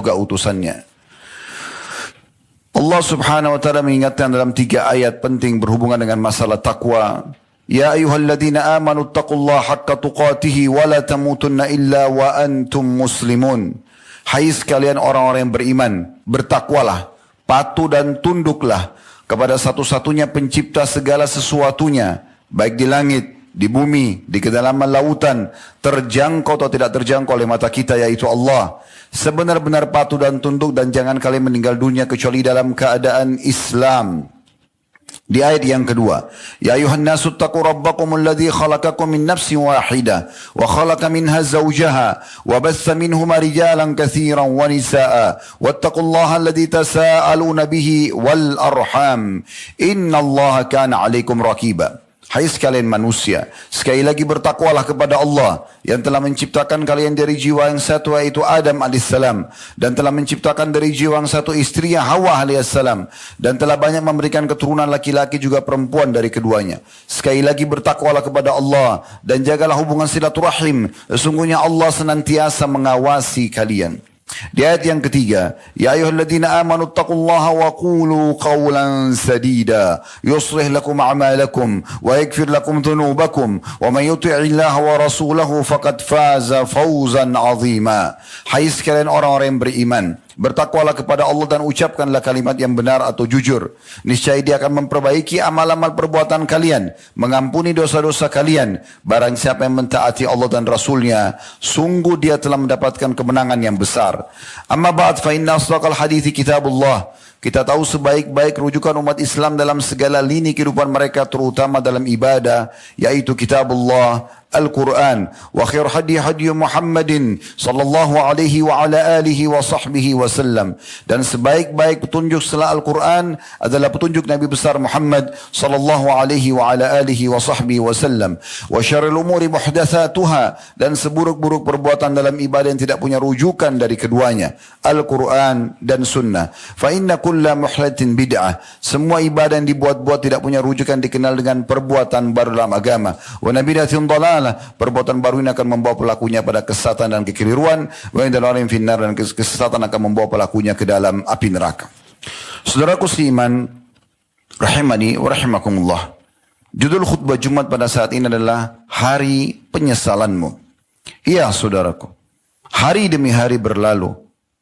juga utusannya. Allah subhanahu wa ta'ala mengingatkan dalam 3 ayat penting berhubungan dengan masalah taqwa. Ya ayyuhalladzina amanu taqullaha haqqa tuqatih wa la tamutunna illa wa antum muslimun. Hai sekalian orang-orang yang beriman, bertakwalah, patuh dan tunduklah kepada satu-satunya pencipta segala sesuatunya, baik di langit, di bumi, di kedalaman lautan, terjangkau atau tidak terjangkau oleh mata kita, yaitu Allah. Sebenar-benar patuh dan tunduk, dan jangan kalian meninggal dunia kecuali dalam keadaan Islam. Di ayat yang kedua, ya ayuhan nasu taqu rabbakumul ladzi khalaqakum min nafsin wahidah wa khalaqa minha zawjaha wa bassa minhuma rijalan katsiran wa nisaa wattaqullaha alladzi tasaaluna bihi wal arham innallaha kana 'alaikum raqiba. Hai sekalian manusia, sekali lagi bertakwalah kepada Allah yang telah menciptakan kalian dari jiwa yang satu, yaitu Adam alaihissalam, dan telah menciptakan dari jiwa yang satu istrinya Hawa alaihissalam, dan telah banyak memberikan keturunan laki-laki juga perempuan dari keduanya. Sekali lagi bertakwalah kepada Allah dan jagalah hubungan silaturahim. Sesungguhnya Allah senantiasa mengawasi kalian. Di ayat yang ketiga, ya ayyuhalladzina amanu taqullaha wa qulu qawlan sadida yuslih lakum a'malakum wa yaghfir lakum dhunubakum wa man yuti'illaha wa rasulahu faqad faza fawzan 'azima. Hai sekalian orang-orang yang beriman, bertakwalah kepada Allah dan ucapkanlah kalimat yang benar atau jujur. Niscaya Dia akan memperbaiki amal-amal perbuatan kalian, mengampuni dosa-dosa kalian. Barang siapa yang mentaati Allah dan Rasulnya, sungguh dia telah mendapatkan kemenangan yang besar. Amma ba'd fa inna asdaqal hadithi kitabullah. Kita tahu sebaik-baik rujukan umat Islam dalam segala lini kehidupan mereka, terutama dalam ibadah, yaitu kitabullah, Al-Quran. Wa khair hadi hadi Muhammadin sallallahu alaihi wa ala alihi wa sahbihi wa sallam. Dan sebaik-baik petunjuk setelah Al-Quran adalah petunjuk Nabi besar Muhammad sallallahu alaihi wa ala alihi wa sahbihi wa sallam. Wa syarrul umuri muhdatsatuha, dan seburuk-buruk perbuatan dalam ibadah yang tidak punya rujukan dari keduanya, Al-Quran dan Sunnah. Fa inna kulla muhdatsin bid'ah. Semua ibadah yang dibuat-buat tidak punya rujukan dikenal dengan perbuatan baru dalam agama. Wa nabidatin dhalal, perbuatan baru ini akan membawa pelakunya pada kesesatan dan kekeliruan. Wa indalarim finnar, dan kesesatan akan membawa pelakunya ke dalam api neraka. Saudaraku seiman, rahimani wa rahimakumullah. Judul khutbah Jumat pada saat ini adalah hari penyesalanmu. Iya saudaraku, hari demi hari berlalu,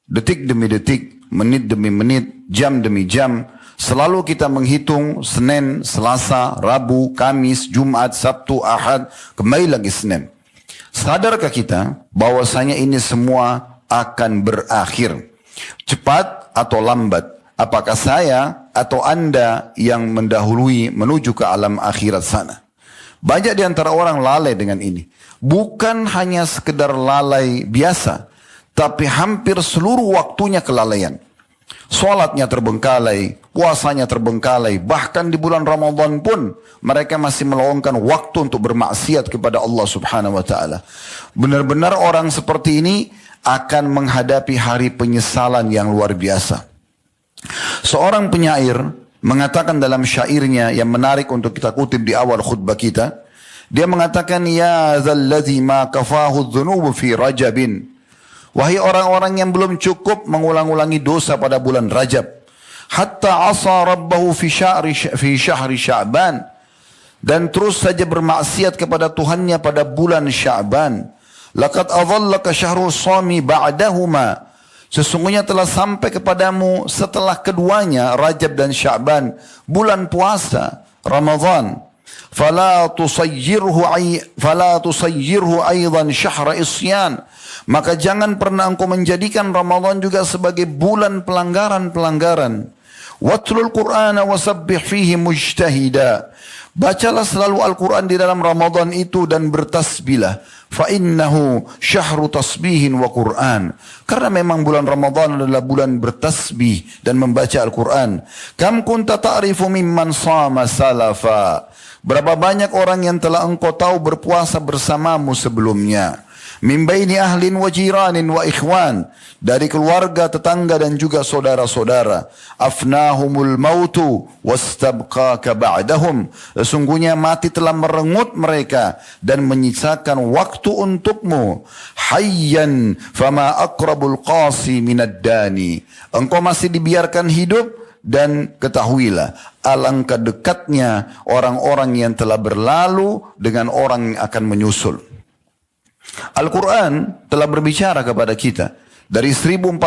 detik demi detik, menit demi menit, jam demi jam. Selalu kita menghitung Senin, Selasa, Rabu, Kamis, Jumat, Sabtu, Ahad, kembali lagi Senin. Sadarkah kita bahwasanya ini semua akan berakhir? Cepat atau lambat, apakah saya atau Anda yang mendahului menuju ke alam akhirat sana? Banyak di antara orang lalai dengan ini. Bukan hanya sekedar lalai biasa, tapi hampir seluruh waktunya kelalaian. Salatnya terbengkalai, puasanya terbengkalai, bahkan di bulan Ramadan pun mereka masih meluangkan waktu untuk bermaksiat kepada Allah subhanahu wa ta'ala. Benar-benar orang seperti ini akan menghadapi hari penyesalan yang luar biasa. Seorang penyair mengatakan dalam syairnya yang menarik untuk kita kutip di awal khutbah kita, dia mengatakan, ya dzalladzi ma kafahu dzunubu fi rajabin. Wahai orang-orang yang belum cukup mengulang-ulangi dosa pada bulan Rajab, hatta asa rabbahu fi syahri Sya'ban, dan terus saja bermaksiat kepada Tuhannya pada bulan Sya'ban. Laqad adhallaka syahrul shami ba'dahuma, sesungguhnya telah sampai kepadamu setelah keduanya, Rajab dan Sya'ban, bulan puasa Ramadan. Fala tusayyirhu aidan syahra isyan, maka jangan pernah engkau menjadikan Ramadan juga sebagai bulan pelanggaran-pelanggaran. Watlul Qur'ana wasabbih fihi mujtahida, bacalah selalu Al-Quran di dalam Ramadan itu dan bertasbihlah. Fa innahu syahru tasbihin wa Qur'an, karena memang bulan Ramadan adalah bulan bertasbih dan membaca Al-Quran. Kam kunta ta'rifu mimman sama salafa, berapa banyak orang yang telah engkau tahu berpuasa bersamamu sebelumnya. Min baini ahlin wa jiranin wa ikhwan. Dari keluarga, tetangga dan juga saudara-saudara. Afnahumul mautu wastabqaka ba'dahum. Sesungguhnya mati telah merenggut mereka dan menyisakan waktu untukmu. Hayyan fama aqrabul qasi minad dani. Engkau masih dibiarkan hidup dan ketahuilah alangkah dekatnya orang-orang yang telah berlalu dengan orang yang akan menyusul. Al-Quran telah berbicara kepada kita dari 1400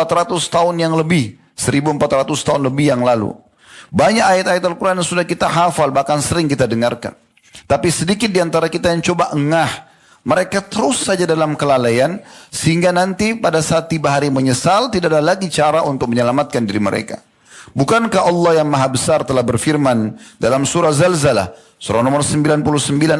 tahun yang lebih, 1400 tahun lebih yang lalu. Banyak ayat-ayat Al-Quran yang sudah kita hafal, bahkan sering kita dengarkan. Tapi sedikit di antara kita yang coba engah. Mereka terus saja dalam kelalaian, sehingga nanti pada saat tiba hari menyesal, tidak ada lagi cara untuk menyelamatkan diri mereka. Bukankah Allah yang maha besar telah berfirman dalam surah Zalzalah, surah nomor 99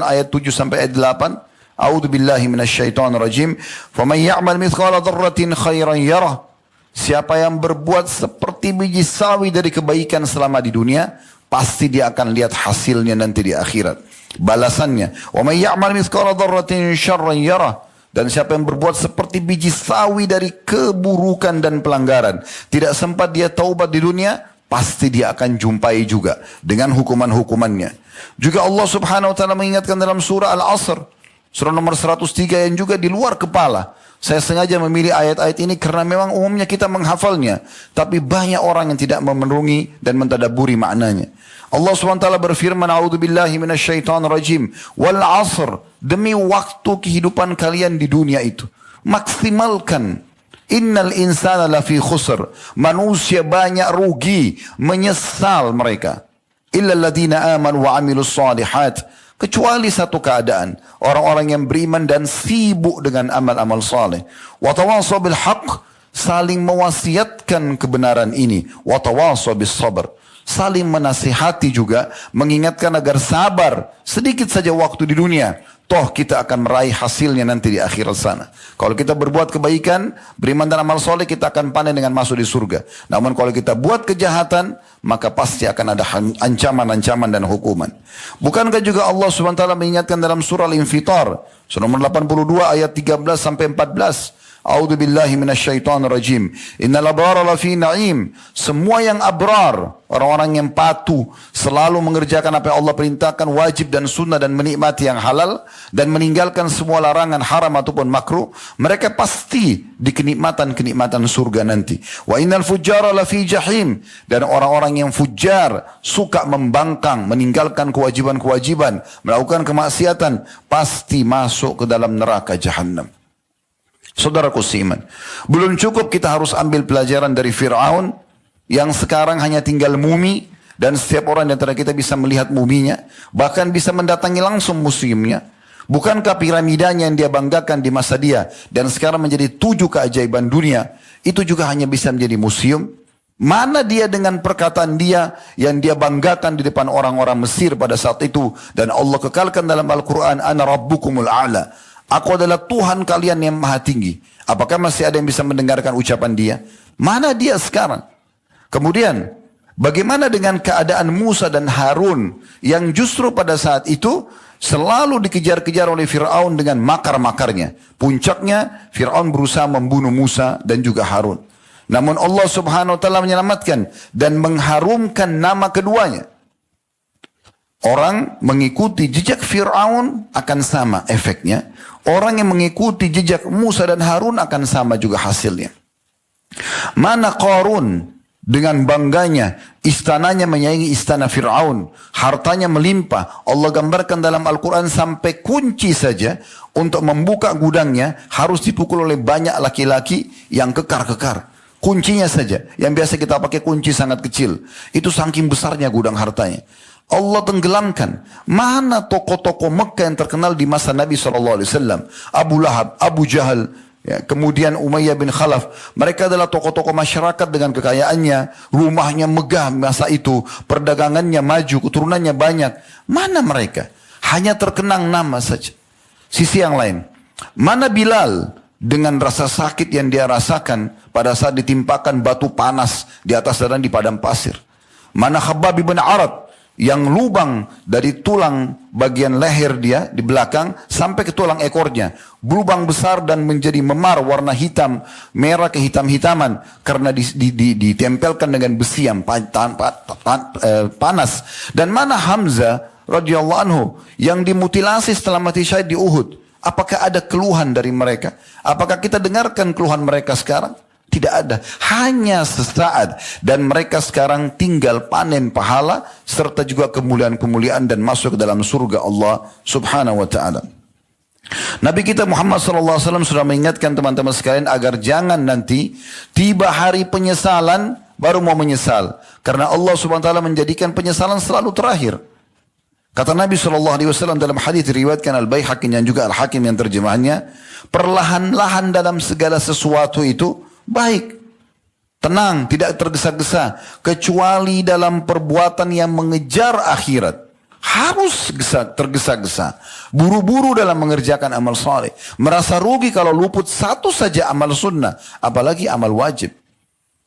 ayat 7 sampai ayat 8, A'udzu billahi minasyaitonir rajim. Faman ya'mal mithqala dzarratin khairan yarah. Siapa yang berbuat seperti biji sawi dari kebaikan selama di dunia, pasti dia akan lihat hasilnya nanti di akhirat. Balasannya, wa may ya'mal mithqala dzarratin syarran yarah. Dan siapa yang berbuat seperti biji sawi dari keburukan dan pelanggaran, tidak sempat dia taubat di dunia, pasti dia akan jumpai juga dengan hukuman-hukumannya. Juga Allah Subhanahu wa taala mengingatkan dalam surah Al-Asr, surah nomor 103 yang juga di luar kepala. Saya sengaja memilih ayat-ayat ini karena memang umumnya kita menghafalnya. Tapi banyak orang yang tidak memenuhi dan mentadaburi maknanya. Allah SWT berfirman, A'udzu billahi minasyaitonir rajim. Wal 'asr, demi waktu kehidupan kalian di dunia itu. Maksimalkan. Innal insana lafi khusr. Manusia banyak rugi, menyesal mereka. Illa alladhina amanu wa 'amilus shalihat. Kecuali satu keadaan, orang-orang yang beriman dan sibuk dengan amal-amal saleh. Wa tawasaw bil haqq, saling mewasiatkan kebenaran ini. Wa tawasaw bis sabr, saling menasihati juga, mengingatkan agar sabar sedikit saja waktu di dunia. Toh kita akan meraih hasilnya nanti di akhirat sana. Kalau kita berbuat kebaikan, beriman dan amal soleh, kita akan panen dengan masuk di surga. Namun kalau kita buat kejahatan, maka pasti akan ada ancaman-ancaman dan hukuman. Bukankah juga Allah SWT mengingatkan dalam surah Al-Infitar, surah nomor 82 ayat 13 sampai 14. A'udzu billahi minasyaitonir rajim. Innal abrara lafi na'im. Semua yang abrar, orang-orang yang patuh, selalu mengerjakan apa yang Allah perintahkan, wajib dan sunnah, dan menikmati yang halal, dan meninggalkan semua larangan haram ataupun makruh, mereka pasti di kenikmatan-kenikmatan surga nanti. Wa innal fujjara lafi jahim. Dan orang-orang yang fujar, suka membangkang, meninggalkan kewajiban-kewajiban, melakukan kemaksiatan, pasti masuk ke dalam neraka jahannam. Saudaraku seiman, belum cukup kita harus ambil pelajaran dari Fir'aun yang sekarang hanya tinggal mumi, dan setiap orang di antara kita bisa melihat muminya, bahkan bisa mendatangi langsung museumnya. Bukankah piramidanya yang dia banggakan di masa dia dan sekarang menjadi 7 keajaiban dunia, itu juga hanya bisa menjadi museum? Mana dia dengan perkataan dia yang dia banggakan di depan orang-orang Mesir pada saat itu, dan Allah kekalkan dalam Al-Quran, Ana Rabbukumul A'la. Aku adalah Tuhan kalian yang maha tinggi. Apakah masih ada yang bisa mendengarkan ucapan dia? Mana dia sekarang? Kemudian, bagaimana dengan keadaan Musa dan Harun yang justru pada saat itu selalu dikejar-kejar oleh Fir'aun dengan makar-makarnya. Puncaknya, Fir'aun berusaha membunuh Musa dan juga Harun. Namun Allah Subhanahu wa taala menyelamatkan dan mengharumkan nama keduanya. Orang mengikuti jejak Fir'aun akan sama efeknya. Orang yang mengikuti jejak Musa dan Harun akan sama juga hasilnya. Mana Qarun dengan bangganya, istananya menyaingi istana Fir'aun, hartanya melimpah. Allah gambarkan dalam Al-Quran sampai kunci saja untuk membuka gudangnya harus dipukul oleh banyak laki-laki yang kekar-kekar. Kuncinya saja, yang biasa kita pakai kunci sangat kecil. Itu saking besarnya gudang hartanya. Allah tenggelamkan. Mana tokoh-tokoh Mekah yang terkenal di masa Nabi SAW? Abu Lahab, Abu Jahal, ya, kemudian Umayyah bin Khalaf. Mereka adalah tokoh-tokoh masyarakat dengan kekayaannya. Rumahnya megah masa itu. Perdagangannya maju, keturunannya banyak. Mana mereka? Hanya terkenang nama saja. Sisi yang lain. Mana Bilal dengan rasa sakit yang dia rasakan pada saat ditimpakan batu panas di atas dan di padang pasir? Mana Khabbab bin Arad yang lubang dari tulang bagian leher dia di belakang sampai ke tulang ekornya. Lubang besar dan menjadi memar warna hitam, merah kehitam-hitaman karena ditempelkan dengan besi yang panas. Dan mana Hamzah radhiyallahu anhu yang dimutilasi setelah mati syahid di Uhud? Apakah ada keluhan dari mereka? Apakah kita dengarkan keluhan mereka sekarang? Tidak ada, hanya sesaat, dan mereka sekarang tinggal panen pahala serta juga kemuliaan-kemuliaan dan masuk ke dalam surga Allah Subhanahu wa taala. Nabi kita Muhammad SAW sudah mengingatkan teman-teman sekalian agar jangan nanti tiba hari penyesalan baru mau menyesal, karena Allah Subhanahu wa taala menjadikan penyesalan selalu terakhir. Kata Nabi SAW dalam hadis diriwayatkan Al-Baihaqi dan juga Al-Hakim yang terjemahannya, perlahan-lahan dalam segala sesuatu itu baik, tenang, tidak tergesa-gesa, kecuali dalam perbuatan yang mengejar akhirat. Harus tergesa-gesa, buru-buru dalam mengerjakan amal saleh, merasa rugi kalau luput satu saja amal sunnah, apalagi amal wajib.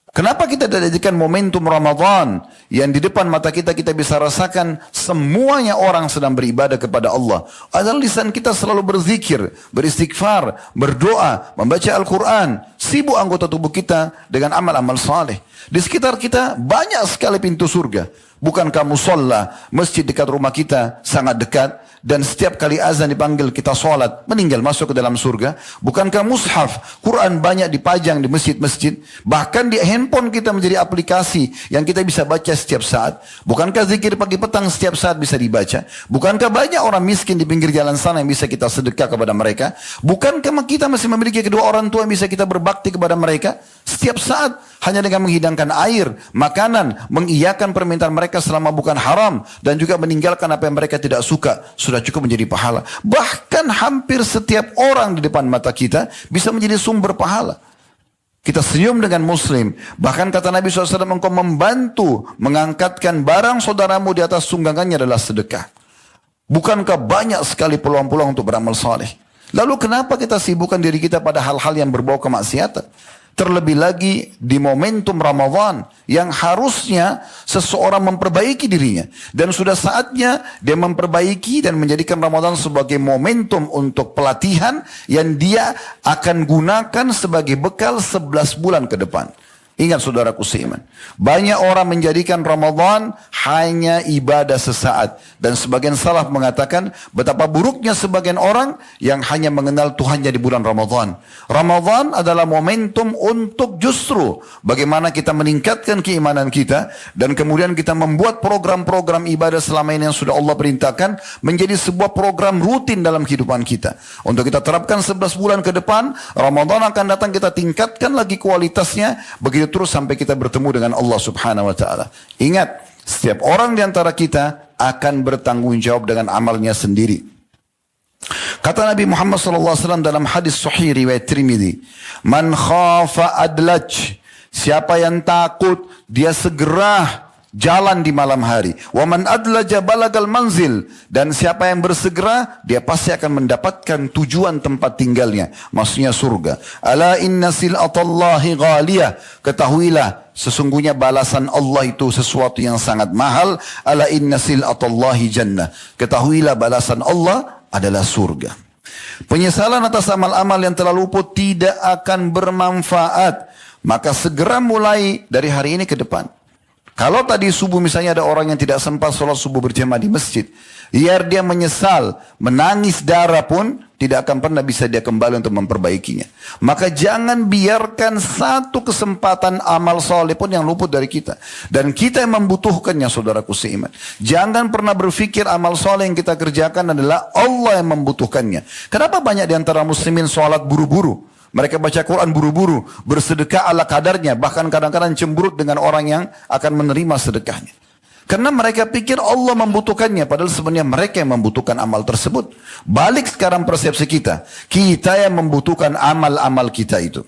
Kenapa kita jadikan momentum Ramadan yang di depan mata kita bisa rasakan semuanya orang sedang beribadah kepada Allah. Adalah lisan kita selalu berzikir, beristighfar, berdoa, membaca Al-Quran. Sibuk anggota tubuh kita dengan amal-amal saleh. Di sekitar kita banyak sekali pintu surga. Bukankah musola, masjid dekat rumah kita sangat dekat, dan setiap kali azan dipanggil kita sholat, meninggal masuk ke dalam surga? Bukankah mushaf, Quran banyak dipajang di masjid-masjid, bahkan di handphone kita menjadi aplikasi yang kita bisa baca setiap saat? Bukankah zikir pagi petang setiap saat bisa dibaca? Bukankah banyak orang miskin di pinggir jalan sana yang bisa kita sedekah kepada mereka? Bukankah kita masih memiliki kedua orang tua yang bisa kita berbakti kepada mereka? Setiap saat hanya dengan menghidangkan air, makanan, mengiyakan permintaan mereka selama bukan haram, dan juga meninggalkan apa yang mereka tidak suka, sudah cukup menjadi pahala. Bahkan hampir setiap orang di depan mata kita bisa menjadi sumber pahala. Kita senyum dengan muslim. Bahkan kata Nabi SAW, engkau membantu mengangkatkan barang saudaramu di atas tunggangannya adalah sedekah. Bukankah banyak sekali peluang-peluang untuk beramal saleh? Lalu kenapa kita sibukkan diri kita pada hal-hal yang berbau kemaksiatan? Terlebih lagi di momentum Ramadan yang harusnya seseorang memperbaiki dirinya. Dan sudah saatnya dia memperbaiki dan menjadikan Ramadan sebagai momentum untuk pelatihan yang dia akan gunakan sebagai bekal 11 bulan ke depan. Ingat saudaraku seiman, banyak orang menjadikan Ramadan hanya ibadah sesaat. Dan sebagian salaf mengatakan betapa buruknya sebagian orang yang hanya mengenal Tuhannya di bulan Ramadan. Ramadan adalah momentum untuk justru bagaimana kita meningkatkan keimanan kita, dan kemudian kita membuat program-program ibadah selama ini yang sudah Allah perintahkan menjadi sebuah program rutin dalam kehidupan kita. Untuk kita terapkan 11 bulan ke depan, Ramadan akan datang, kita tingkatkan lagi kualitasnya, begitu terus sampai kita bertemu dengan Allah Subhanahu wa taala. Ingat, setiap orang di antara kita akan bertanggung jawab dengan amalnya sendiri. Kata Nabi Muhammad SAW dalam hadis sahih riwayat Tirmidzi, "Man khafa adlaj." Siapa yang takut, dia segera jalan di malam hari. Wa man adlaja balagal manzil. Dan siapa yang bersegera, dia pasti akan mendapatkan tujuan tempat tinggalnya, maksudnya surga. Ala inna sil'atallahi ghaliyah. Ketahuilah, sesungguhnya balasan Allah itu sesuatu yang sangat mahal. Ala inna sil'atallahi jannah. Ketahuilah balasan Allah adalah surga. Penyesalan atas amal-amal yang telah luput tidak akan bermanfaat. Maka segera mulai dari hari ini ke depan. Kalau tadi subuh misalnya ada orang yang tidak sempat sholat subuh berjamaah di masjid, biar dia menyesal, menangis darah pun tidak akan pernah bisa dia kembali untuk memperbaikinya. Maka jangan biarkan satu kesempatan amal soleh pun yang luput dari kita. Dan kita yang membutuhkannya, saudaraku seiman. Jangan pernah berpikir amal soleh yang kita kerjakan adalah Allah yang membutuhkannya. Kenapa banyak di antara muslimin sholat buru-buru? Mereka baca Quran buru-buru, bersedekah ala kadarnya, bahkan kadang-kadang cemberut dengan orang yang akan menerima sedekahnya. Karena mereka pikir Allah membutuhkannya, padahal sebenarnya mereka yang membutuhkan amal tersebut. Balik sekarang persepsi kita, kita yang membutuhkan amal-amal kita itu.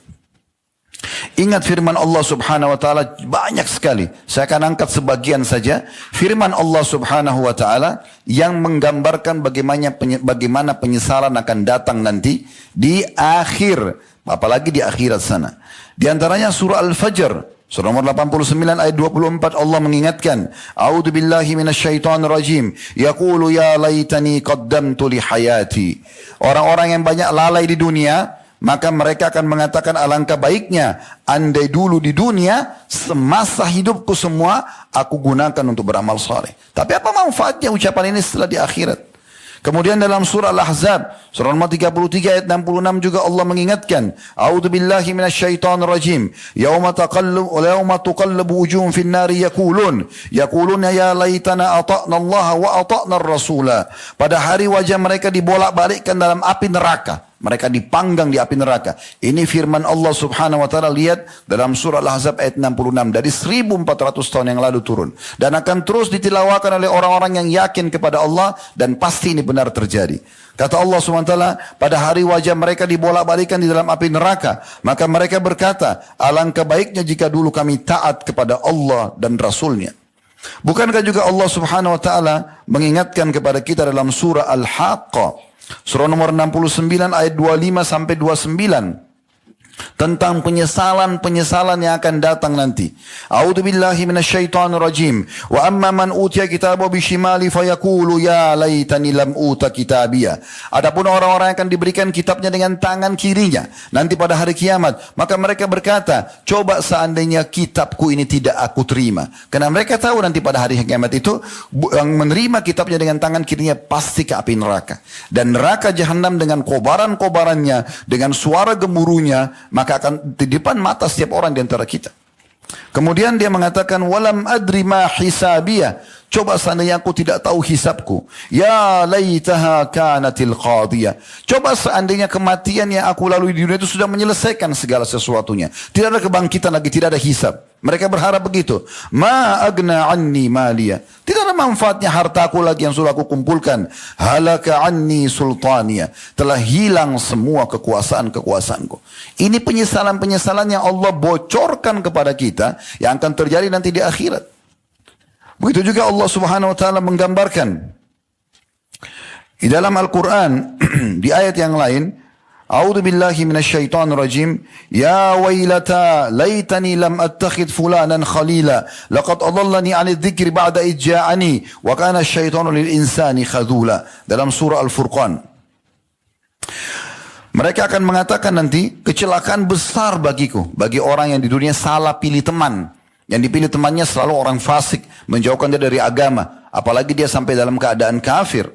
Ingat firman Allah Subhanahu wa taala banyak sekali. Saya akan angkat sebagian saja. Firman Allah Subhanahu wa taala yang menggambarkan bagaimana penyesalan akan datang nanti di akhir, apalagi di akhirat sana. Di antaranya surah Al-Fajr, Surah nomor 89 ayat 24 Allah mengingatkan, A'udzu billahi minasyaitonir rajim. Yaqulu ya laitani qaddamtu li hayati. Orang-orang yang banyak lalai di dunia, maka mereka akan mengatakan alangkah baiknya andai dulu di dunia semasa hidupku semua aku gunakan untuk beramal saleh. Tapi apa manfaatnya ucapan ini setelah di akhirat? Kemudian dalam surah Al-Ahzab, surah nomor 33 ayat 66 juga Allah mengingatkan, A'udzu billahi minasyaitonir rajim. Yauma tuqallabu wujuhum fin nari yaquluna ya laitana ata'na Allah wa ata'na ar-rasula. Pada hari wajah mereka dibolak-balikkan dalam api neraka. Mereka dipanggang di api neraka. Ini firman Allah subhanahu wa ta'ala, lihat dalam surah Al-Ahzab ayat 66. Dari 1400 tahun yang lalu turun. Dan akan terus ditilawakan oleh orang-orang yang yakin kepada Allah. Dan pasti ini benar terjadi. Kata Allah subhanahu wa ta'ala, pada hari wajah mereka dibolak-balikan di dalam api neraka. Maka mereka berkata, alangkah baiknya jika dulu kami taat kepada Allah dan Rasulnya. Bukankah juga Allah subhanahu wa ta'ala mengingatkan kepada kita dalam surah Al-Haqqah, surah nomor 69 ayat 25 sampai 29 tentang penyesalan-penyesalan yang akan datang nanti. A'udzu billahi minasyaitonir rajim. Wa amma man utiya kitabahu bishimali fayaqulu ya laitani lam uta kitabiyah. Adapun orang-orang yang akan diberikan kitabnya dengan tangan kirinya nanti pada hari kiamat, maka mereka berkata, coba seandainya kitabku ini tidak aku terima. Karena mereka tahu nanti pada hari kiamat itu yang menerima kitabnya dengan tangan kirinya pasti ke api neraka. Dan neraka jahanam dengan kobaran-kobarannya, dengan suara gemuruhnya, maka akan di depan mata setiap orang di antara kita. Kemudian dia mengatakan, walam adri ma hisabiyah. Coba seandainya aku tidak tahu hisabku. Ya laitaha kanatil qadiyah. Coba seandainya kematian yang aku lalui di dunia itu sudah menyelesaikan segala sesuatunya. Tidak ada kebangkitan lagi, tidak ada hisab. Mereka berharap begitu. Ma agna anni maliyah. Tidak ada manfaatnya hartaku lagi yang sudah aku kumpulkan. Halaka anni sultaniyah. Telah hilang semua kekuasaan-kekuasaanku. Ini penyesalan-penyesalan yang Allah bocorkan kepada kita yang akan terjadi nanti di akhirat. Begitu juga Allah subhanahu wa ta'ala menggambarkan di dalam Al-Quran di ayat yang lain, A'udzu billahi minasyaitonir rajim. Ya wailata laitani lam attakhid fulanan khalila laqad adallani 'anil dzikri ba'da idh ja'ani wa kana asyaitanu lil insani khadhula. Dalam surah Al-Furqan. Mereka akan mengatakan nanti, kecelakaan besar bagiku, bagi orang yang di dunia salah pilih teman. Yang dipilih temannya selalu orang fasik, menjauhkan dia dari agama. Apalagi dia sampai dalam keadaan kafir.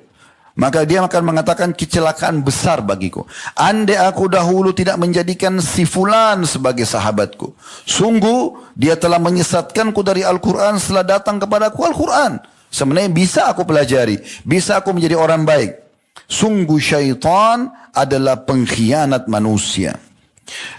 Maka dia akan mengatakan, kecelakaan besar bagiku. Andai aku dahulu tidak menjadikan si fulan sebagai sahabatku. Sungguh dia telah menyesatkanku dari Al-Quran setelah datang kepadaku Al-Quran. Sebenarnya bisa aku pelajari. Bisa aku menjadi orang baik. Sungguh syaitan adalah pengkhianat manusia.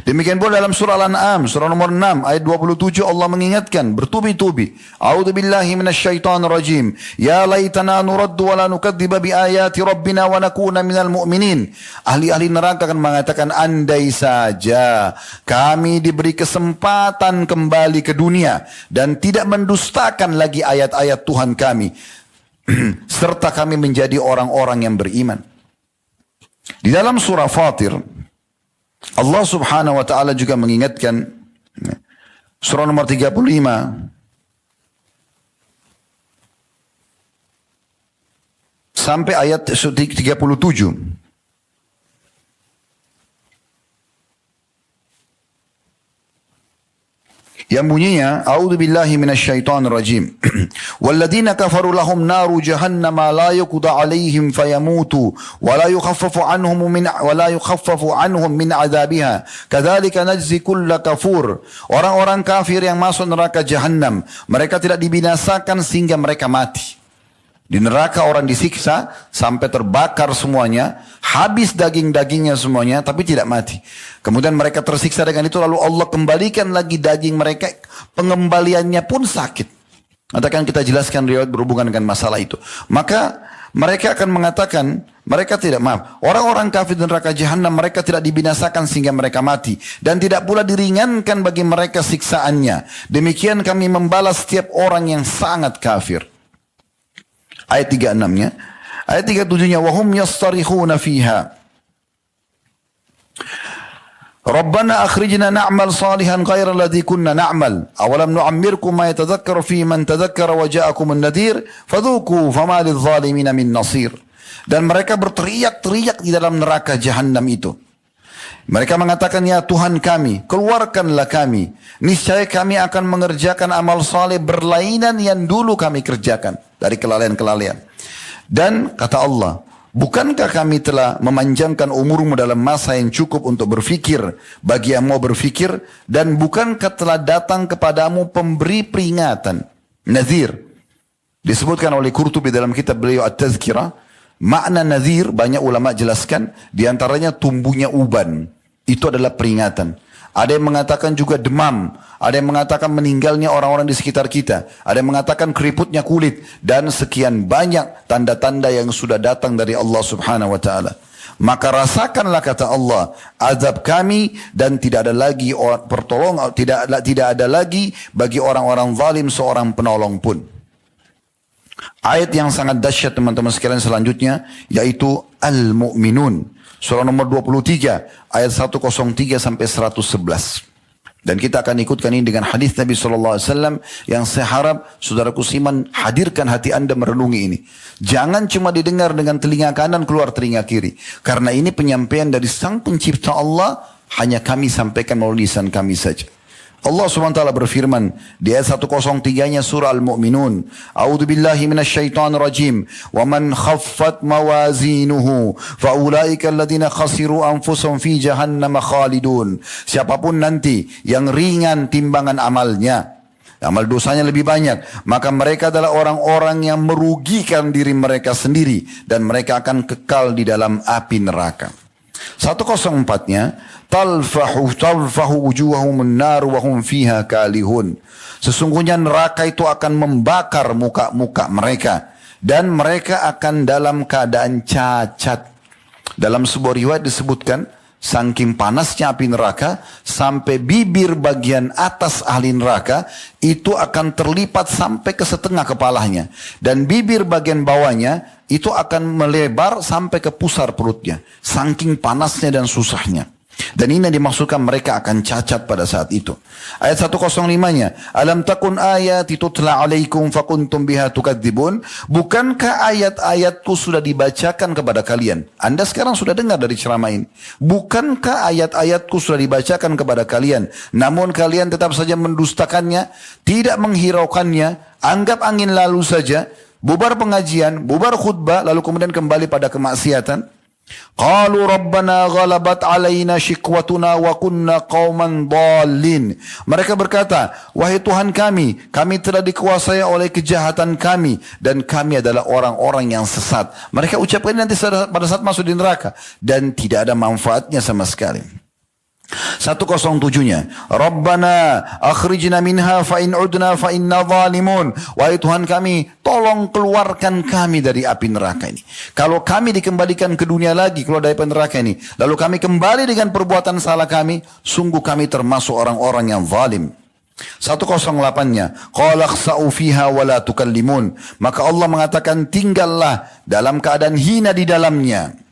Demikian pula dalam surah Al-An'am, surah nomor 6 ayat 27 Allah mengingatkan bertubi-tubi. A'udzu billahi minasyaitonir rajim. Ya laitana nuraddu wa la nukadziba bi ayati rabbina wa nakuna minal mu'minin. Ahli-ahli neraka akan mengatakan, andai saja kami diberi kesempatan kembali ke dunia dan tidak mendustakan lagi ayat-ayat Tuhan kami serta kami menjadi orang-orang yang beriman. Di dalam surah Fatir Allah subhanahu wa ta'ala juga mengingatkan surah nomor 35 sampai ayat 37 yang bunyinya, A'udzu billahi minasyaitonir rajim. Walladzina kafaru lahum naru jahannama la yuqda 'alaihim fayamutu wa la yukhaffafu anhum min 'adzabiha. Kadzalika najzi kulla kafur. Orang-orang kafir yang masuk neraka jahanam, mereka tidak dibinasakan sehingga mereka mati. Di neraka orang disiksa sampai terbakar semuanya, habis daging-dagingnya semuanya, tapi tidak mati. Kemudian mereka tersiksa dengan itu, lalu Allah kembalikan lagi daging mereka, pengembaliannya pun sakit. Nanti akan kita jelaskan riwayat berhubungan dengan masalah itu. Maka mereka akan mengatakan, mereka tidak, maaf, orang-orang kafir di neraka jahanam mereka tidak dibinasakan sehingga mereka mati. Dan tidak pula diringankan bagi mereka siksaannya. Demikian kami membalas setiap orang yang sangat kafir. Ayat 36-nya. Ayat 37-nya, wahum yastarikhuna fiha. Rabbana akhrijna na'mal salihan ghaira alladhi kunna na'mal. Awalam nu'ammirkum ma yatadhakkaru fi man tadhakkara wa ja'akumun nadhir. Fadhuku fama lidh-dhalimina min nasir. Dan mereka berteriak-teriak di dalam neraka jahanam itu. Mereka mengatakan, ya Tuhan kami, keluarkanlah kami. Niscaya kami akan mengerjakan amal saleh berlainan yang dulu kami kerjakan. Dari kelalaian-kelalaian. Dan kata Allah, bukankah kami telah memanjangkan umurmu dalam masa yang cukup untuk berfikir bagi yang mau berfikir? Dan bukankah telah datang kepadamu pemberi peringatan? Nadhir. Disebutkan oleh Qurtubi dalam kitab beliau At-Tazkirah. Makna nadhir banyak ulama jelaskan. Di antaranya tumbuhnya uban. Itu adalah peringatan. Ada yang mengatakan juga demam. Ada yang mengatakan meninggalnya orang-orang di sekitar kita. Ada yang mengatakan keriputnya kulit. Dan sekian banyak tanda-tanda yang sudah datang dari Allah subhanahu wa ta'ala. Maka rasakanlah kata Allah, azab kami dan tidak ada lagi pertolongan, tidak ada lagi bagi orang-orang zalim seorang penolong pun. Ayat yang sangat dahsyat teman-teman sekalian selanjutnya yaitu Al-Mu'minun. Surah nomor 23 ayat 103 sampai 111. Dan kita akan ikutkan ini dengan hadis Nabi SAW yang saya harap saudaraku Siman hadirkan hati anda merenungi ini. Jangan cuma didengar dengan telinga kanan keluar telinga kiri. Karena ini penyampaian dari sang pencipta Allah hanya kami sampaikan melalui lisan kami saja. Allah SWT berfirman di ayat 103-nya surah Al-Mu'minun. A'udzu billahi minasyaitonir rajim. Wa man khaffat mawazinuhu fa ulaika alladziina khasiru anfusahum fi jahannam khalidun. Siapapun nanti yang ringan timbangan amalnya, amal dosanya lebih banyak, maka mereka adalah orang-orang yang merugikan diri mereka sendiri dan mereka akan kekal di dalam api neraka. 104-nya talfahu wujuhahumun nar wa hum fiha kalihun. Sesungguhnya neraka itu akan membakar muka-muka mereka dan mereka akan dalam keadaan cacat. Dalam sebuah riwayat disebutkan saking panasnya api neraka sampai bibir bagian atas ahli neraka itu akan terlipat sampai ke setengah kepalanya dan bibir bagian bawahnya itu akan melebar sampai ke pusar perutnya. Saking panasnya dan susahnya. Dan ini dimaksudkan mereka akan cacat pada saat itu. Ayat 105-nya. Alam takun ayati tutla alaikum fakuntum biha tukadzibun. Bukankah ayat-ayatku sudah dibacakan kepada kalian? Anda sekarang sudah dengar dari ceramah ini. Bukankah ayat-ayatku sudah dibacakan kepada kalian? Namun kalian tetap saja mendustakannya. Tidak menghiraukannya. Anggap angin lalu saja. Bubar pengajian, bubar khutbah, lalu kemudian kembali pada kemaksiatan. Qalu rabbana ghalabat alaina shikwatuna wa kunna qauman dhalin. Mereka berkata, wahai Tuhan kami telah dikuasai oleh kejahatan kami dan kami adalah orang-orang yang sesat. Mereka ucapkan nanti pada saat masuk di neraka dan tidak ada manfaatnya sama sekali. 107-nya Rabbana akhrijna minha fa in udna fa inna zalimun. Wahai Tuhan kami, tolong keluarkan kami dari api neraka ini. Kalau kami dikembalikan ke dunia lagi, keluar dari api neraka ini, lalu kami kembali dengan perbuatan salah kami, sungguh kami termasuk orang-orang yang zalim. 108-nya qala khsa'u fiha wa la tukallimun. Maka Allah mengatakan tinggallah dalam keadaan hina di dalamnya.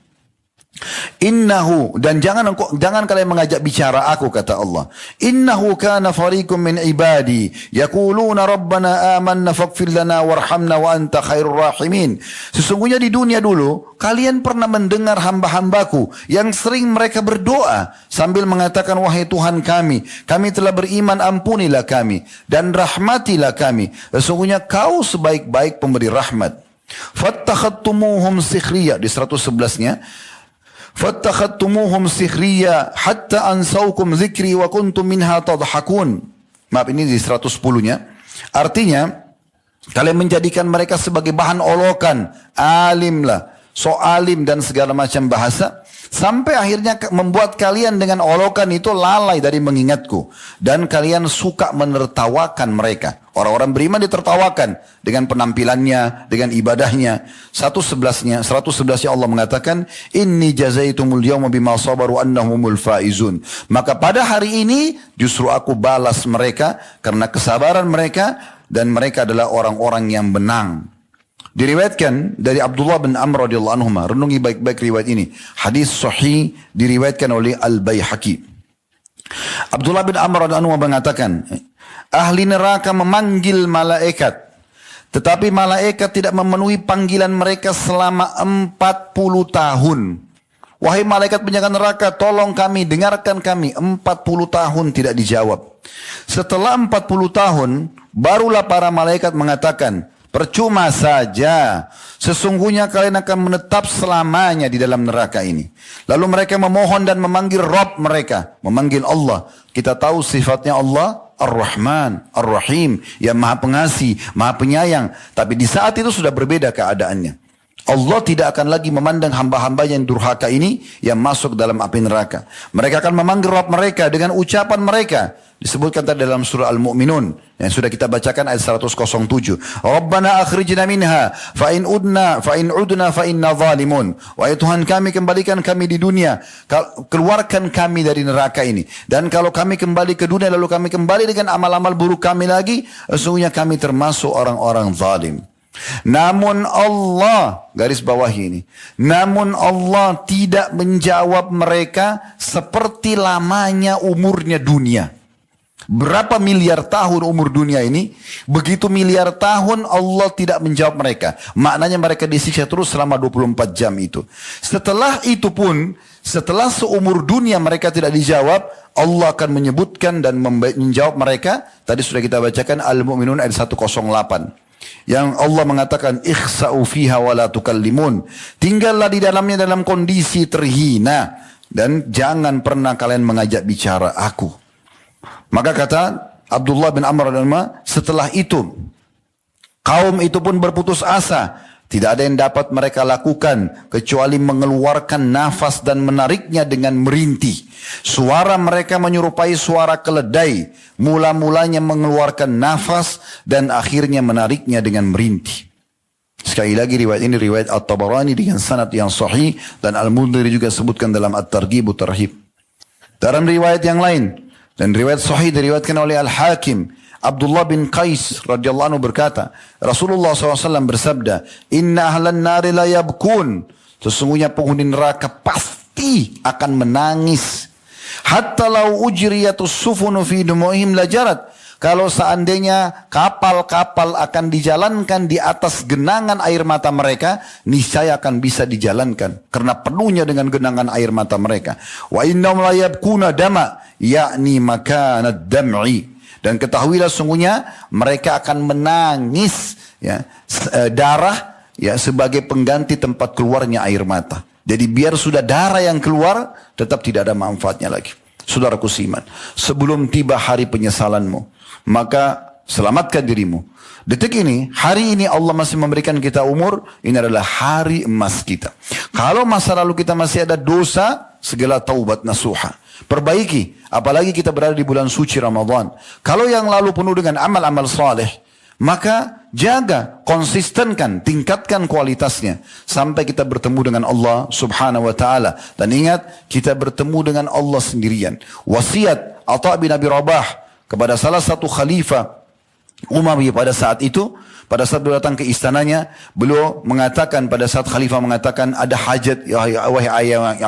Innahu, dan jangan kalian mengajak bicara aku, kata Allah. Innahu kana fariqum min ibadi yaquluna rabbana amanna faghfir lana warhamna wa anta khairur rahimin. Sesungguhnya di dunia dulu kalian pernah mendengar hamba-hambaku yang sering mereka berdoa sambil mengatakan, wahai Tuhan kami telah beriman, ampunilah kami dan rahmatilah kami. Sesungguhnya kau sebaik-baik pemberi rahmat. Fattakhadtumuhum sikhriya, di 111-nya. Fattakhadtumuhum sikhriya hatta ansaukum zikri wa kuntum minha tadhakun. Maaf, ini di 110-nya. Artinya, kalian menjadikan mereka sebagai bahan olokan, alim lah, so alim dan segala macam bahasa, sampai akhirnya membuat kalian dengan olokan itu lalai dari mengingatku. Dan kalian suka menertawakan mereka. Orang-orang beriman ditertawakan dengan penampilannya, dengan ibadahnya. 111-nya Allah mengatakan, Inni jazaitumul yawma bima sabaru annahumul faizun. Maka pada hari ini justru aku balas mereka karena kesabaran mereka dan mereka adalah orang-orang yang menang. Diriwayatkan dari Abdullah bin Amr radhiyallahu anhu, renungi baik-baik riwayat ini. Hadis sahih diriwayatkan oleh Al-Baihaqi. Abdullah bin Amr radhiyallahu anhu mengatakan, ahli neraka memanggil malaikat, tetapi malaikat tidak memenuhi panggilan mereka selama 40 tahun. Wahai malaikat penjaga neraka, tolong kami, dengarkan kami. 40 tahun tidak dijawab. Setelah 40 tahun, barulah para malaikat mengatakan, percuma saja, sesungguhnya kalian akan menetap selamanya di dalam neraka ini. Lalu mereka memohon dan memanggil Rabb mereka, memanggil Allah. Kita tahu sifatnya Allah Ar-Rahman, Ar-Rahim, yang maha pengasih, maha penyayang. Tapi di saat itu sudah berbeda keadaannya. Allah tidak akan lagi memandang hamba-hamba yang durhaka ini yang masuk dalam api neraka. Mereka akan memanggil Rabb mereka dengan ucapan mereka. Disebutkan tadi dalam surah Al-Mu'minun yang sudah kita bacakan ayat 107. Rabbana akhrijna minha fa in udna fa inna zalimun. Wahai Tuhan kami, kembalikan kami di dunia, keluarkan kami dari neraka ini. Dan kalau kami kembali ke dunia lalu kami kembali dengan amal-amal buruk kami lagi, sesungguhnya kami termasuk orang-orang zalim. Namun Allah, garis bawah ini, namun Allah tidak menjawab mereka seperti lamanya umurnya dunia. Berapa miliar tahun umur dunia ini? Begitu miliar tahun Allah tidak menjawab mereka. Maknanya mereka disiksa terus selama 24 jam itu. Setelah itu pun, setelah seumur dunia mereka tidak dijawab, Allah akan menyebutkan dan menjawab mereka. Tadi sudah kita bacakan Al-Mu'minun ayat 108. Yang Allah mengatakan, ikhsa'u fiha wa la tukallimun. Tinggallah di dalamnya dalam kondisi terhina. Dan jangan pernah kalian mengajak bicara aku. Maka kata Abdullah bin Amr radhiyallahu, setelah itu kaum itu pun berputus asa. Tidak ada yang dapat mereka lakukan kecuali mengeluarkan nafas dan menariknya dengan merintih. Suara mereka menyerupai suara keledai. Mula-mulanya mengeluarkan nafas dan akhirnya menariknya dengan merintih. Sekali lagi riwayat ini riwayat At-Tabarani dengan sanad yang sahih dan Al-Mundhiri juga sebutkan dalam At-Targhib Tarhib. Dalam riwayat yang lain dan riwayat sahih diriwayatkan oleh Al-Hakim, Abdullah bin Qais radhiyallahu anhu berkata, Rasulullah SAW bersabda, Inna ahlan nari la yabkun. Sesungguhnya penghuni neraka pasti akan menangis. Hatta lau ujriyatus sufunu fi dumu'ihim lajarat. Kalau seandainya kapal-kapal akan dijalankan di atas genangan air mata mereka, niscaya akan bisa dijalankan. Karena penuhnya dengan genangan air mata mereka. Wa innahum la yabkuna dama, yakni makanad dam'i. Dan ketahuilah sungguhnya mereka akan menangis ya, darah ya, sebagai pengganti tempat keluarnya air mata. Jadi biar sudah darah yang keluar, tetap tidak ada manfaatnya lagi. Saudaraku seiman, sebelum tiba hari penyesalanmu, maka selamatkan dirimu. Detik ini, hari ini Allah masih memberikan kita umur, ini adalah hari emas kita. Kalau masa lalu kita masih ada dosa, segala taubat nasuha. Perbaiki, apalagi kita berada di bulan suci Ramadan. Kalau yang lalu penuh dengan amal-amal saleh, maka jaga, konsistenkan, tingkatkan kualitasnya sampai kita bertemu dengan Allah Subhanahu wa taala. Dan ingat, kita bertemu dengan Allah sendirian. Wasiat Atha bin Abi Rabah kepada salah satu khalifah Umayyah pada saat itu, pada saat beliau datang ke istananya, beliau mengatakan pada saat khalifah mengatakan ada hajat wahai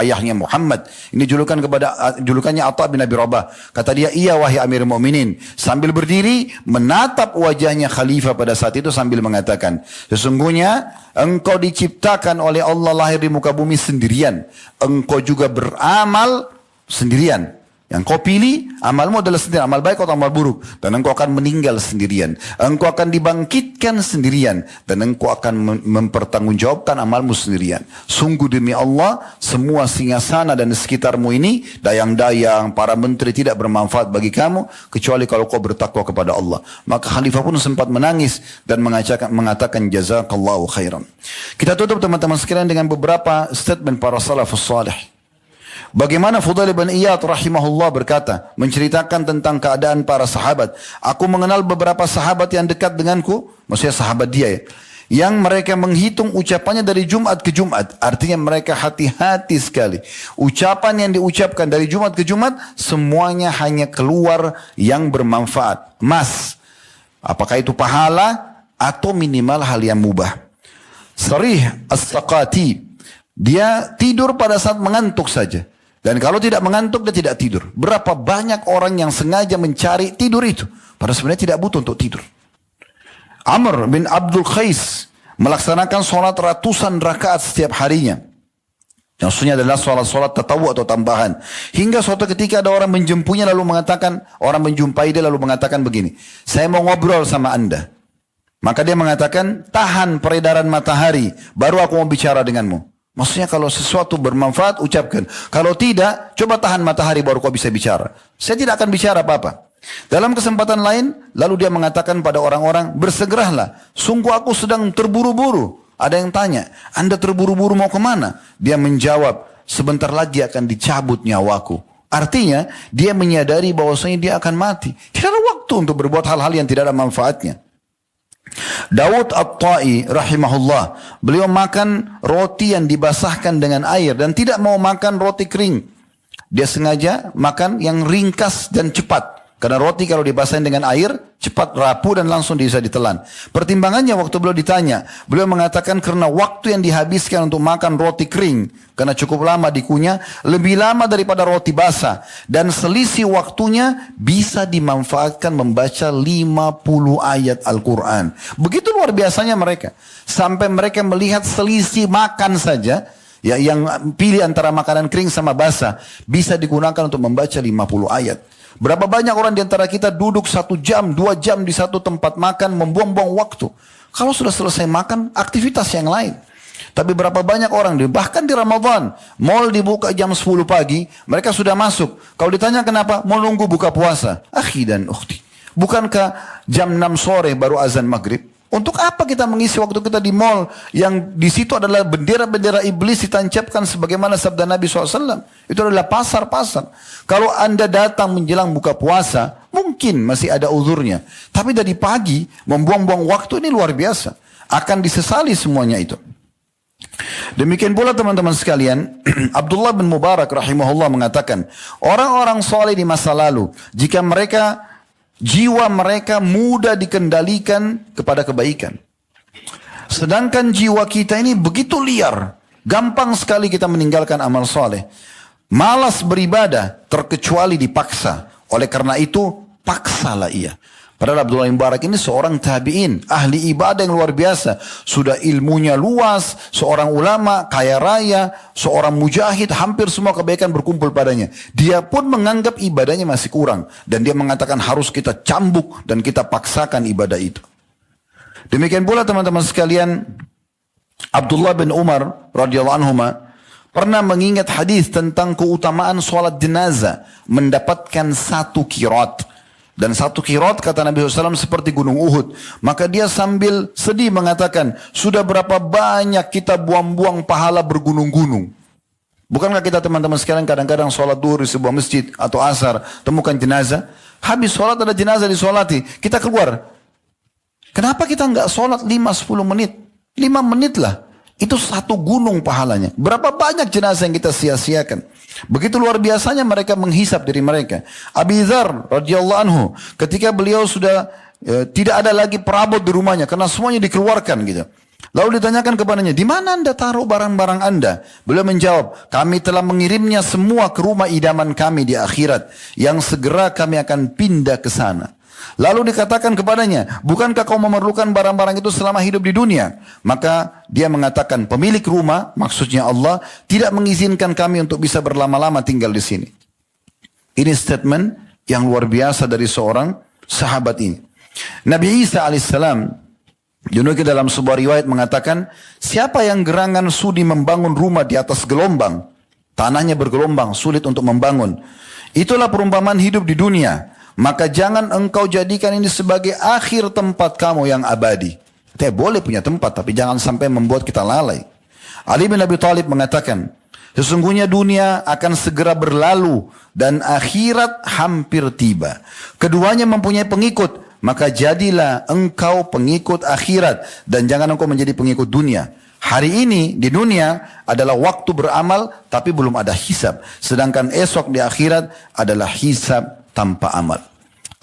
ayahnya Muhammad. Ini julukannya Atha bin Abi Rabah. Kata dia, iya wahai Amir Mu'minin. Sambil berdiri menatap wajahnya khalifah pada saat itu sambil mengatakan, sesungguhnya engkau diciptakan oleh Allah lahir di muka bumi sendirian. Engkau juga beramal sendirian. Yang kau pilih, amalmu adalah sendirian, amal baik atau amal buruk. Dan engkau akan meninggal sendirian. Engkau akan dibangkitkan sendirian. Dan engkau akan mempertanggungjawabkan amalmu sendirian. Sungguh demi Allah, semua singgasana dan sekitarmu ini, dayang-dayang, para menteri tidak bermanfaat bagi kamu, kecuali kalau kau bertakwa kepada Allah. Maka khalifah pun sempat menangis dan mengatakan jazakallahu khairan. Kita tutup teman-teman sekalian dengan beberapa statement para salafus salih. Bagaimana Fudail bin Iyad rahimahullah berkata, menceritakan tentang keadaan para sahabat. Aku mengenal beberapa sahabat yang dekat denganku, maksudnya sahabat dia ya, yang mereka menghitung ucapannya dari Jumat ke Jumat. Artinya mereka hati-hati sekali. Ucapan yang diucapkan dari Jumat ke Jumat, semuanya hanya keluar yang bermanfaat. Apakah itu pahala atau minimal hal yang mubah. Sarih As-Saqati, dia tidur pada saat mengantuk saja. Dan kalau tidak mengantuk, dia tidak tidur. Berapa banyak orang yang sengaja mencari tidur itu. Padahal sebenarnya tidak butuh untuk tidur. Amr bin Abdul Qais melaksanakan sholat ratusan rakaat setiap harinya. Yang maksudnya adalah sholat-sholat tatawu atau tambahan. Hingga suatu ketika ada orang menjumpai dia lalu mengatakan begini. Saya mau ngobrol sama anda. Maka dia mengatakan, tahan peredaran matahari, baru aku mau bicara denganmu. Maksudnya kalau sesuatu bermanfaat, ucapkan. Kalau tidak, coba tahan matahari baru kau bisa bicara. Saya tidak akan bicara apa-apa. Dalam kesempatan lain, lalu dia mengatakan pada orang-orang, bersegeralah. Sungguh aku sedang terburu-buru. Ada yang tanya, anda terburu-buru mau kemana? Dia menjawab, sebentar lagi akan dicabut nyawaku. Artinya, dia menyadari bahwasanya dia akan mati. Tidak ada waktu untuk berbuat hal-hal yang tidak ada manfaatnya. Daud At-Ta'i rahimahullah, beliau makan roti yang dibasahkan dengan air dan tidak mau makan roti kering. Dia sengaja makan yang ringkas dan cepat. Karena roti kalau dibasahin dengan air, cepat rapuh dan langsung bisa ditelan. Pertimbangannya waktu beliau ditanya, beliau mengatakan karena waktu yang dihabiskan untuk makan roti kering, karena cukup lama dikunyah, lebih lama daripada roti basah. Dan selisih waktunya bisa dimanfaatkan membaca 50 ayat Al-Quran. Begitu luar biasanya mereka. Sampai mereka melihat selisih makan saja, ya, yang pilih antara makanan kering sama basah, bisa digunakan untuk membaca 50 ayat. Berapa banyak orang di antara kita duduk 1 jam, 2 jam di satu tempat makan, membuang-buang waktu. Kalau sudah selesai makan, aktivitas yang lain. Tapi berapa banyak orang, bahkan di Ramadan, mall dibuka jam 10 pagi, mereka sudah masuk. Kalau ditanya kenapa, mau nunggu buka puasa. Akhi dan ukhti, bukankah jam 6 sore baru azan maghrib? Untuk apa kita mengisi waktu kita di mall yang di situ adalah bendera-bendera iblis ditancapkan sebagaimana sabda Nabi SAW. Itu adalah pasar-pasar. Kalau anda datang menjelang buka puasa, mungkin masih ada uzurnya. Tapi dari pagi membuang-buang waktu ini luar biasa. Akan disesali semuanya itu. Demikian pula teman-teman sekalian, Abdullah bin Mubarak rahimahullah mengatakan, orang-orang soleh di masa lalu, jika jiwa mereka mudah dikendalikan kepada kebaikan. Sedangkan jiwa kita ini begitu liar. Gampang sekali kita meninggalkan amal soleh. Malas beribadah terkecuali dipaksa. Oleh karena itu, paksalah ia. Padahal Abdullah bin Mubarak ini seorang tabi'in, ahli ibadah yang luar biasa. Sudah ilmunya luas, seorang ulama, kaya raya, seorang mujahid, hampir semua kebaikan berkumpul padanya. Dia pun menganggap ibadahnya masih kurang. Dan dia mengatakan harus kita cambuk dan kita paksakan ibadah itu. Demikian pula teman-teman sekalian, Abdullah bin Umar radhiyallahu anhuma pernah mengingat hadis tentang keutamaan sholat jenazah mendapatkan 1 qirat. Dan 1 qirat kata Nabi SAW seperti gunung Uhud. Maka dia sambil sedih mengatakan, sudah berapa banyak kita buang-buang pahala bergunung-gunung. Bukankah kita teman-teman sekalian kadang-kadang sholat duhur di sebuah masjid atau asar, temukan jenazah. Habis sholat ada jenazah disolati, kita keluar. Kenapa kita nggak sholat 5-10 menit? 5 menit lah. Itu 1 gunung pahalanya. Berapa banyak jenazah yang kita sia-siakan. Begitu luar biasanya mereka menghisap diri mereka. Abi Dzar radhiyallahu anhu, ketika beliau sudah tidak ada lagi perabot di rumahnya karena semuanya dikeluarkan gitu. Lalu ditanyakan kepadanya, di mana anda taruh barang-barang anda? Beliau menjawab, kami telah mengirimnya semua ke rumah idaman kami di akhirat, yang segera kami akan pindah ke sana. Lalu dikatakan kepadanya, bukankah kau memerlukan barang-barang itu selama hidup di dunia? Maka dia mengatakan, pemilik rumah, maksudnya Allah, tidak mengizinkan kami untuk bisa berlama-lama tinggal di sini. Ini statement yang luar biasa dari seorang sahabat ini. Nabi Isa alaihissalam, dinukil dalam sebuah riwayat mengatakan, siapa yang gerangan sudi membangun rumah di atas gelombang, tanahnya bergelombang, sulit untuk membangun. Itulah perumpamaan hidup di dunia. Maka jangan engkau jadikan ini sebagai akhir tempat kamu yang abadi. Kita boleh punya tempat, tapi jangan sampai membuat kita lalai. Ali bin Abi Thalib mengatakan, sesungguhnya dunia akan segera berlalu dan akhirat hampir tiba. Keduanya mempunyai pengikut, maka jadilah engkau pengikut akhirat dan jangan engkau menjadi pengikut dunia. Hari ini di dunia adalah waktu beramal tapi belum ada hisab. Sedangkan esok di akhirat adalah hisab tanpa amal.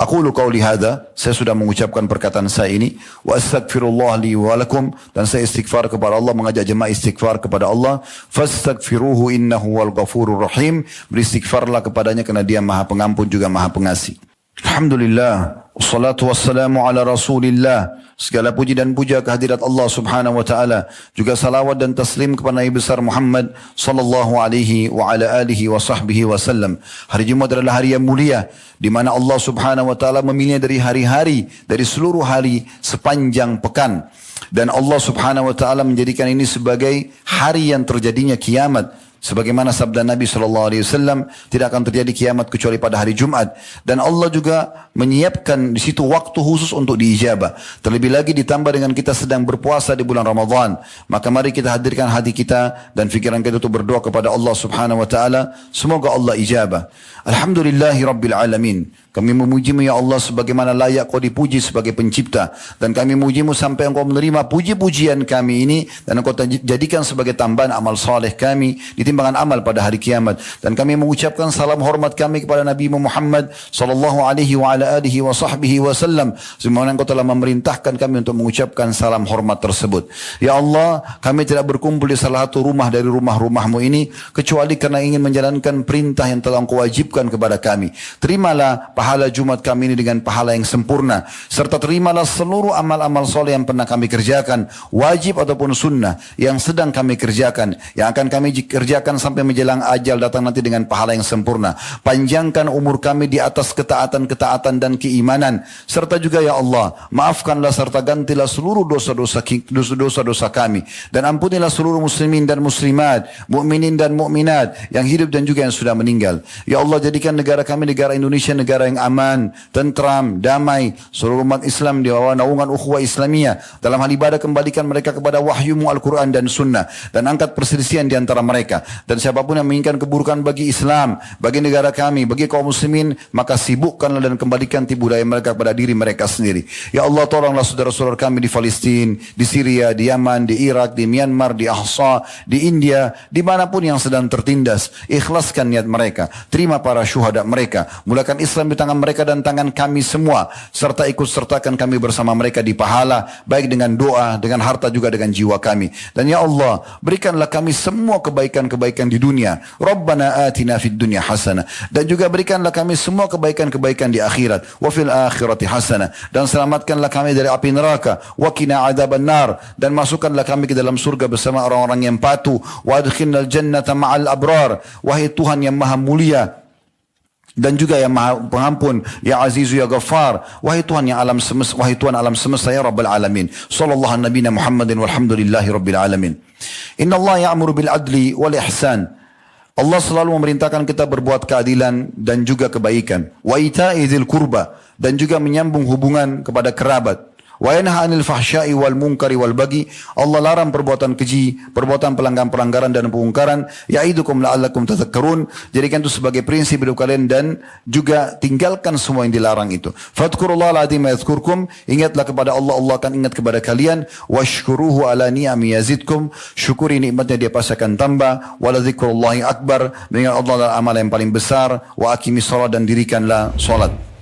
Aqulu qawli hadha, saya sudah mengucapkan perkataan saya ini, wa astaghfirullah li wa lakum, dan saya istighfar kepada Allah, mengajak jemaah istighfar kepada Allah. Fastaghfiruhu innahu wal ghafurur rahim, beristighfarlah kepadanya karena dia Maha Pengampun juga Maha Pengasih. Alhamdulillah, wassalatu wassalamu ala Rasulillah. Segala puji dan puja kehadirat Allah Subhanahu wa taala, juga salawat dan taslim kepada Nabi besar Muhammad sallallahu alaihi wa ala alihi wa sahbihi wasallam. Hari Jumat adalah hari yang mulia di mana Allah Subhanahu wa taala memilihnya dari hari-hari, dari seluruh hari sepanjang pekan. Dan Allah Subhanahu wa taala menjadikan ini sebagai hari yang terjadinya kiamat. Sebagaimana sabda Nabi SAW, tidak akan terjadi kiamat kecuali pada hari Jumat. Dan Allah juga menyiapkan di situ waktu khusus untuk diijabah. Terlebih lagi ditambah dengan kita sedang berpuasa di bulan Ramadan. Maka mari kita hadirkan hati kita dan fikiran kita untuk berdoa kepada Allah Subhanahu wa taala. Semoga Allah ijabah. Alhamdulillahi Rabbil Alamin. Kami memujimu ya Allah sebagaimana layak kau dipuji sebagai pencipta. Dan kami memujimu sampai engkau menerima puji-pujian kami ini. Dan engkau jadikan sebagai tambahan amal saleh kami di timbangan amal pada hari kiamat. Dan kami mengucapkan salam hormat kami kepada Nabi Muhammad sallallahu alaihi wa ala alihi wa sahbihi wasallam. Sebagaimana engkau telah memerintahkan kami untuk mengucapkan salam hormat tersebut. Ya Allah, kami tidak berkumpul di salah satu rumah dari rumah-rumahmu ini kecuali karena ingin menjalankan perintah yang telah engkau wajibkan kepada kami. Terimalah pahala Jumat kami ini dengan pahala yang sempurna, serta terimalah seluruh amal-amal soleh yang pernah kami kerjakan, wajib ataupun sunnah, yang sedang kami kerjakan, yang akan kami kerjakan sampai menjelang ajal datang nanti dengan pahala yang sempurna. Panjangkan umur kami di atas ketaatan-ketaatan dan keimanan, serta juga ya Allah, maafkanlah serta gantilah seluruh dosa-dosa kami, dan ampunilah seluruh muslimin dan muslimat, mukminin dan mukminat yang hidup dan juga yang sudah meninggal. Ya Allah, jadikan negara kami, negara Indonesia, negara yang aman, tentram, damai. Seluruh umat Islam di bawah naungan ukhuwah Islamiyah. Dalam hal ibadah kembalikan mereka kepada wahyumu Al-Quran dan Sunnah. Dan angkat perselisihan di antara mereka. Dan siapapun yang menginginkan keburukan bagi Islam, bagi negara kami, bagi kaum muslimin, maka sibukkanlah dan kembalikan tipu daya mereka kepada diri mereka sendiri. Ya Allah, tolonglah saudara-saudara kami di Palestina, di Syria, di Yaman, di Irak, di Myanmar, di Ahsa, di India, dimanapun yang sedang tertindas. Ikhlaskan niat mereka. Terima para syuhada mereka. Mulakan Islam di tangan mereka dan tangan kami semua, serta ikut sertakan kami bersama mereka di pahala, baik dengan doa, dengan harta juga dengan jiwa kami. Dan ya Allah, berikanlah kami semua kebaikan-kebaikan di dunia. Rabbana atina fid dunya hasanah, dan juga berikanlah kami semua kebaikan-kebaikan di akhirat. Wa fil akhirati hasanah, dan selamatkanlah kami dari api neraka. Wa qina adzaban nar, dan masukkanlah kami ke dalam surga bersama orang-orang yang patuh. Wa adkhilnal jannata ma'al abrar, wahai Tuhan yang maha mulia dan juga yang maha pengampun, ya azizu ya ghaffar, wahai Tuhan yang alam semesta, wahai Tuhan alam semesta ya rabbal alamin. Sallallahu alaihi Muhammadin walhamdulillahi rabbil alamin. Inna Allah ya'muru bil adli wal ihsan. Allah selalu memerintahkan kita berbuat keadilan dan juga kebaikan. Wa ita'i dzil qurba, dan juga menyambung hubungan kepada kerabat. Wa yanha 'anil fahsya'i wal munkari wal baghi. Allah larang perbuatan keji, perbuatan pelanggaran dan pengingkaran. Ya'idukum la'allakum tadhakkarun. Jadikan itu sebagai prinsip hidup kalian dan juga tinggalkan semua yang dilarang itu. Fadhkurullaha al-'azim yadhkurkum. Ingatlah kepada Allah, Allah akan ingat kepada kalian. Washkuruhu ala ni'ami yazidkum. Syukuri nikmatnya, dia pasti akan tambah. Wa ladzikrullahi akbar. Mengingat Allah adalah amal yang paling besar. Wa aqimis shalah, dan dirikanlah salat.